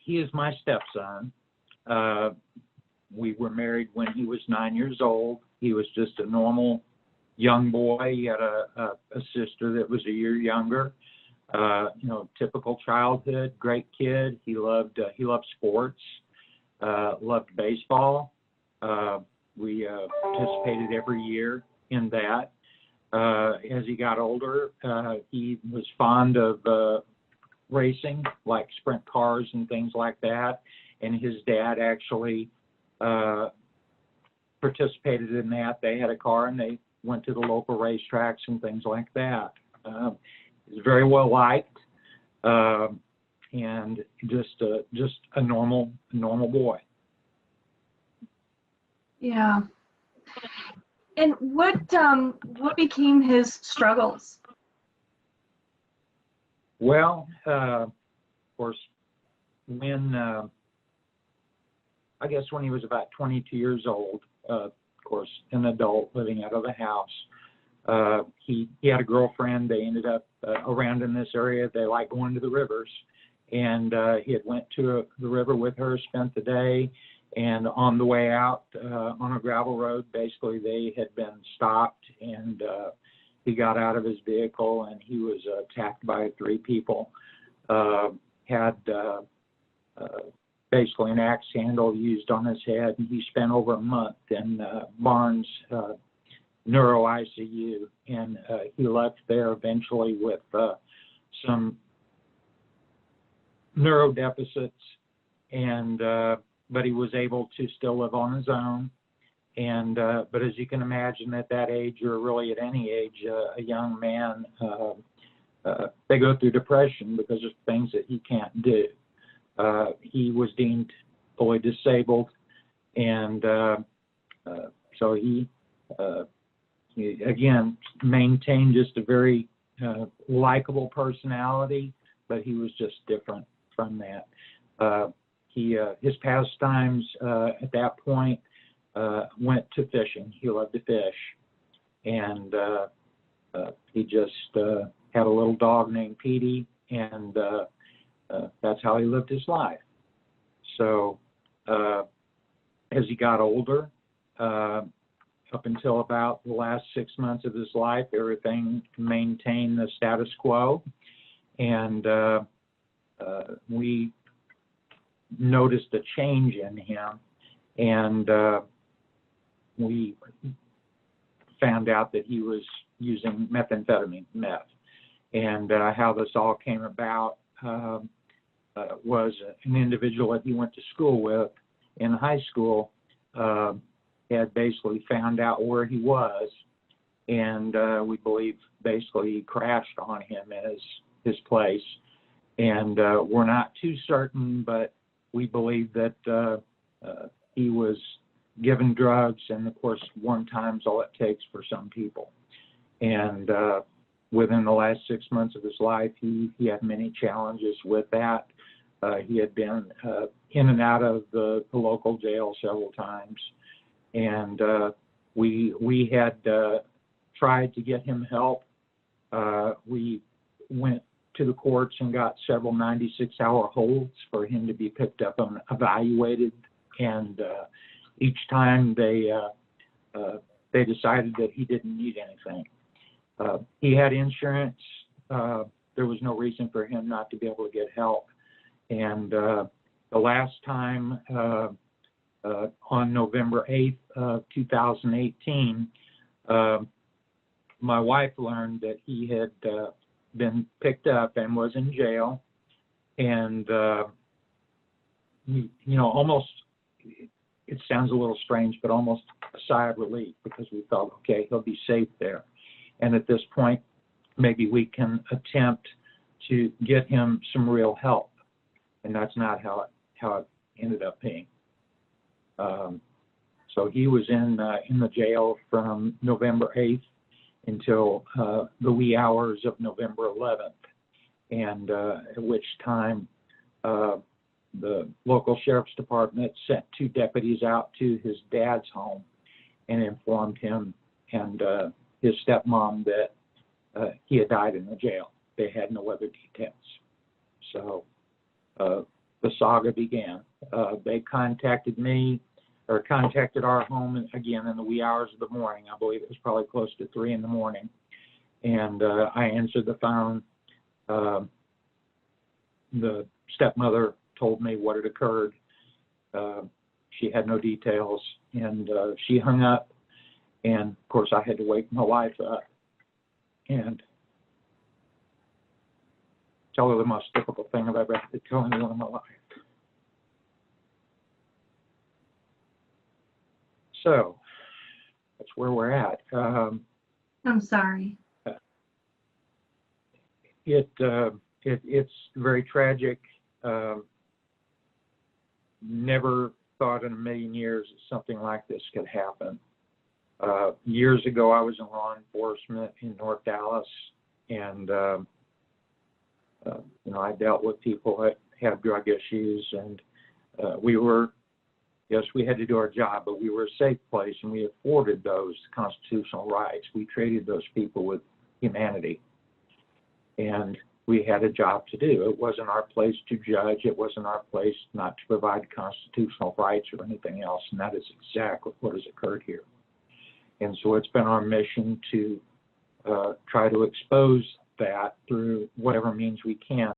he is my stepson. We were married when he was 9 years old. He was just a normal young boy. He had a sister that was a year younger. Typical childhood, great kid. He loved sports, loved baseball. We participated every year in that. As he got older, he was fond of racing, like sprint cars and things like that. And his dad actually participated in that. They had a car and they went to the local racetracks and things like that. He's very well liked, and just a normal boy. Yeah. And what became his struggles? Well, of course, when when he was about 22 years old, of course, an adult living out of the house, he had a girlfriend. They ended up around in this area. They like going to the rivers, and he had went to the river with her, spent the day, and on the way out on a gravel road, basically they had been stopped, and he got out of his vehicle and he was attacked by 3 people. Had basically an axe handle used on his head, and he spent over a month in Barnes Neuro ICU, and he left there eventually with some neuro deficits, and but he was able to still live on his own. And but as you can imagine, at that age, or really at any age, a young man, they go through depression because of things that he can't do. He was deemed fully disabled, and so he again maintained just a very likable personality, but he was just different from that. His pastimes at that point went to fishing. He loved to fish, and he just had a little dog named Petey, and that's how he lived his life. So as he got older, up until about the last 6 months of his life, everything maintained the status quo, and we noticed a change in him, and we found out that he was using methamphetamine, meth. And how this all came about was an individual that he went to school with in high school had basically found out where he was, and we believe basically he crashed on him at his place. And we're not too certain, but we believe that he was given drugs, and of course, one time's all it takes for some people. And within the last 6 months of his life, he had many challenges with that. He had been in and out of the local jail several times, and we had tried to get him help. We went to the courts and got several 96-hour holds for him to be picked up and evaluated, and each time they decided that he didn't need anything. He had insurance. There was no reason for him not to be able to get help. And the last time, on November 8th of 2018, my wife learned that he had been picked up and was in jail. And, almost, it sounds a little strange, but almost a sigh of relief, because we thought, okay, he'll be safe there. And at this point, maybe we can attempt to get him some real help. And that's not how it ended up being. So he was in the jail from November 8th until the wee hours of November 11th, and at which time the local sheriff's department sent 2 deputies out to his dad's home and informed him and his stepmom that he had died in the jail. They had no other details. So the saga began. They contacted me, or contacted our home again in the wee hours of the morning. I believe it was probably close to 3 in the morning. And I answered the phone. The stepmother told me what had occurred. She had no details, and she hung up. And of course, I had to wake my wife up and tell her the most difficult thing I've ever had to tell anyone in my life. So that's where we're at. I'm sorry. It's very tragic. Never thought in a million years that something like this could happen. Years ago, I was in law enforcement in North Dallas, and I dealt with people that had drug issues, and we had to do our job, but we were a safe place, and we afforded those constitutional rights. We treated those people with humanity, and we had a job to do. It wasn't our place to judge. It wasn't our place not to provide constitutional rights or anything else, and that is exactly what has occurred here. And so it's been our mission to try to expose that through whatever means we can.